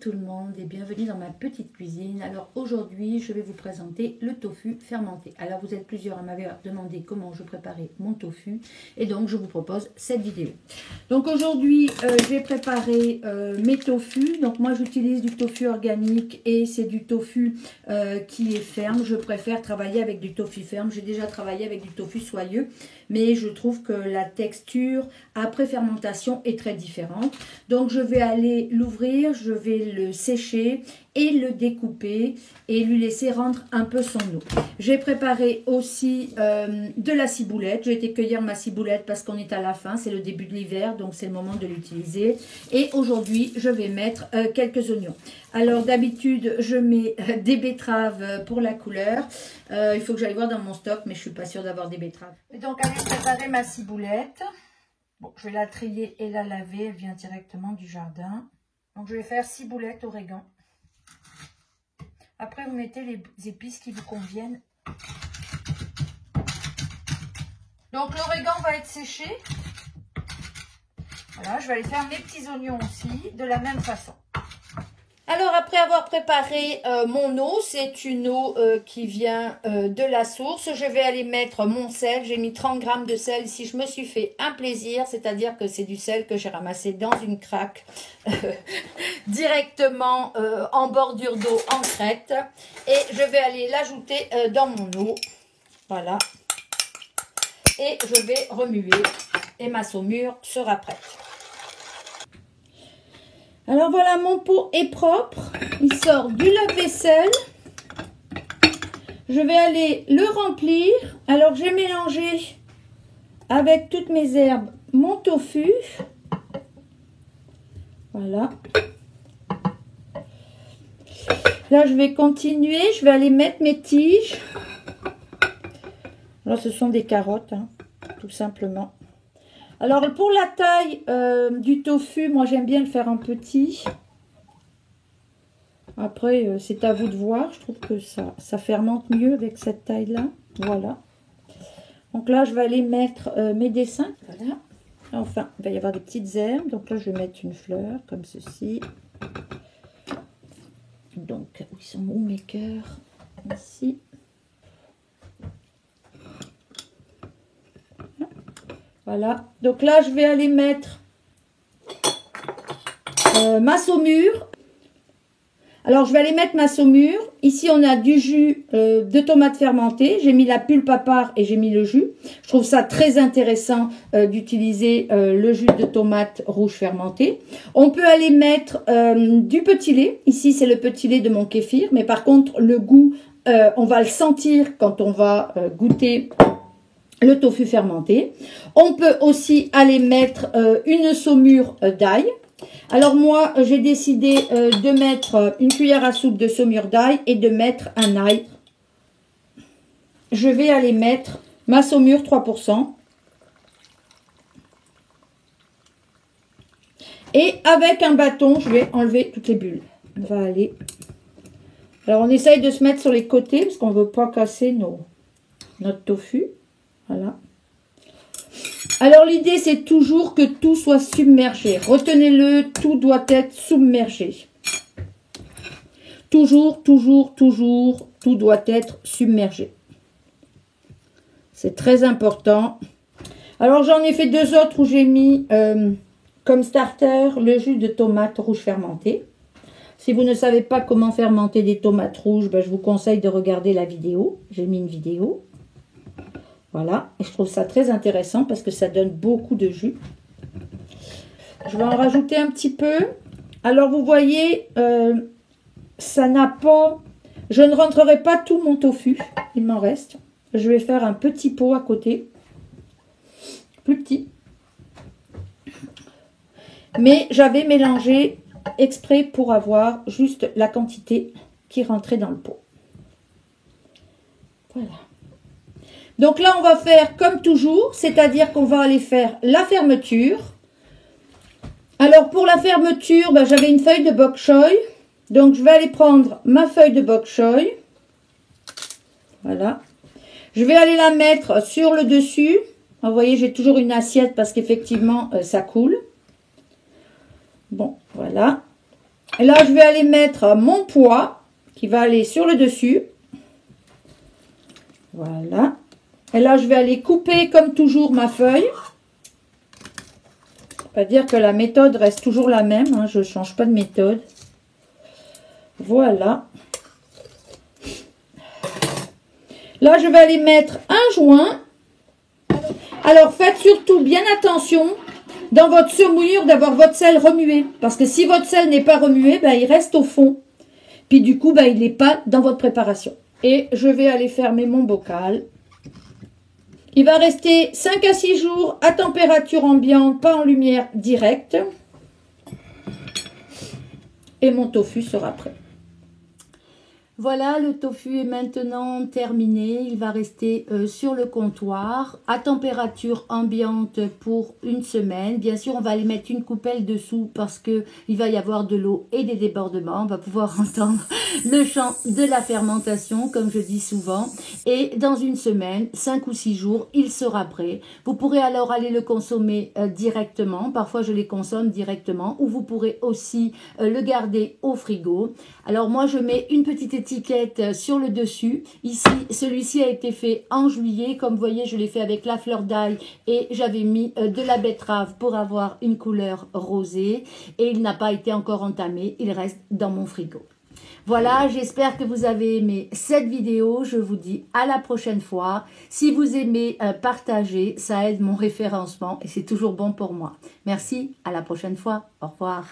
tout le monde et bienvenue dans ma petite cuisine. Alors aujourd'hui je vais vous présenter le tofu fermenté. Alors vous êtes plusieurs à m'avoir demandé comment je préparais mon tofu et donc je vous propose cette vidéo. Donc aujourd'hui j'ai préparé mes tofu. Donc moi j'utilise du tofu organique et c'est du tofu qui est ferme. Je préfère travailler avec du tofu ferme. J'ai déjà travaillé avec du tofu soyeux mais je trouve que la texture après fermentation est très différente. Donc je vais aller l'ouvrir, je vais le sécher et le découper et lui laisser rendre un peu son eau. J'ai préparé aussi de la ciboulette. J'ai été cueillir ma ciboulette parce qu'on est à la fin, c'est le début de l'hiver, donc c'est le moment de l'utiliser. Et aujourd'hui, je vais mettre quelques oignons. Alors d'habitude, je mets des betteraves pour la couleur. Il faut que j'aille voir dans mon stock, mais je suis pas sûre d'avoir des betteraves. Et donc, allez préparer ma ciboulette. Bon, je vais la trier et la laver. Elle vient directement du jardin. Donc, je vais faire ciboulette, origan. Après, vous mettez les épices qui vous conviennent. Donc, l'origan va être séché. Voilà, je vais aller faire mes petits oignons aussi, de la même façon. Alors, après avoir préparé mon eau, c'est une eau qui vient de la source. Je vais aller mettre mon sel. J'ai mis 30 g de sel. Ici, je me suis fait un plaisir, c'est-à-dire que c'est du sel que j'ai ramassé dans une craque directement en bordure d'eau en crête. Et je vais aller l'ajouter dans mon eau. Voilà. Et je vais remuer et ma saumure sera prête. Alors voilà, mon pot est propre. Il sort du lave-vaisselle. Je vais aller le remplir. Alors j'ai mélangé avec toutes mes herbes mon tofu. Voilà. Là je vais continuer. Je vais aller mettre mes tiges. Alors ce sont des carottes, hein, tout simplement. Alors pour la taille du tofu, moi j'aime bien le faire en petit. Après c'est à vous de voir, je trouve que ça fermente mieux avec cette taille là. Voilà. Donc là je vais aller mettre mes dessins. Voilà. Enfin il va y avoir des petites herbes. Donc là je vais mettre une fleur comme ceci. Donc où sont mes cœurs? Ici. Voilà, donc là je vais aller mettre ma saumure. Alors je vais aller mettre ma saumure. Ici on a du jus de tomate fermentée. J'ai mis la pulpe à part et j'ai mis le jus. Je trouve ça très intéressant d'utiliser le jus de tomate rouge fermenté. On peut aller mettre du petit lait. Ici c'est le petit lait de mon kéfir. Mais par contre le goût, on va le sentir quand on va goûter le tofu fermenté. On peut aussi aller mettre une saumure d'ail. Alors moi, j'ai décidé de mettre une cuillère à soupe de saumure d'ail et de mettre un ail. Je vais aller mettre ma saumure 3%. Et avec un bâton, je vais enlever toutes les bulles. On va aller. Alors on essaye de se mettre sur les côtés parce qu'on ne veut pas casser notre tofu. Voilà. Alors l'idée c'est toujours que tout soit submergé. Retenez-le, tout doit être submergé. Toujours, toujours, toujours, tout doit être submergé. C'est très important. Alors j'en ai fait deux autres où j'ai mis comme starter le jus de tomate rouge fermenté. Si vous ne savez pas comment fermenter des tomates rouges, ben, je vous conseille de regarder la vidéo. J'ai mis une vidéo. Voilà, et je trouve ça très intéressant parce que ça donne beaucoup de jus. Je vais en rajouter un petit peu. Alors vous voyez, ça n'a pas... Je ne rentrerai pas tout mon tofu, il m'en reste. Je vais faire un petit pot à côté, plus petit. Mais j'avais mélangé exprès pour avoir juste la quantité qui rentrait dans le pot. Voilà. Donc là, on va faire comme toujours, c'est-à-dire qu'on va aller faire la fermeture. Alors, pour la fermeture, ben, j'avais une feuille de bok choy. Donc, je vais aller prendre ma feuille de bok choy. Voilà. Je vais aller la mettre sur le dessus. Vous voyez, j'ai toujours une assiette parce qu'effectivement, ça coule. Bon, voilà. Et là, je vais aller mettre mon pois qui va aller sur le dessus. Voilà. Et là, je vais aller couper comme toujours ma feuille. C'est-à-dire que la méthode reste toujours la même. Hein, je ne change pas de méthode. Voilà. Là, je vais aller mettre un joint. Alors, faites surtout bien attention dans votre semoulure d'avoir votre sel remué. Parce que si votre sel n'est pas remué, ben, il reste au fond. Puis du coup, ben, il n'est pas dans votre préparation. Et je vais aller fermer mon bocal. Il va rester 5 à 6 jours à température ambiante, pas en lumière directe. Et mon tofu sera prêt. Voilà, le tofu est maintenant terminé. Il va rester sur le comptoir à température ambiante pour une semaine. Bien sûr, on va aller mettre une coupelle dessous parce que il va y avoir de l'eau et des débordements. On va pouvoir entendre le chant de la fermentation, comme je dis souvent. Et dans une semaine, 5 ou 6 jours, il sera prêt. Vous pourrez alors aller le consommer directement. Parfois, je les consomme directement. Ou vous pourrez aussi le garder au frigo. Alors moi, je mets une petite étiquette sur le dessus. Ici, celui-ci a été fait en juillet. Comme vous voyez, je l'ai fait avec la fleur d'ail et j'avais mis de la betterave pour avoir une couleur rosée. Et il n'a pas été encore entamé. Il reste dans mon frigo. Voilà, j'espère que vous avez aimé cette vidéo. Je vous dis à la prochaine fois. Si vous aimez partager, ça aide mon référencement et c'est toujours bon pour moi. Merci, à la prochaine fois. Au revoir.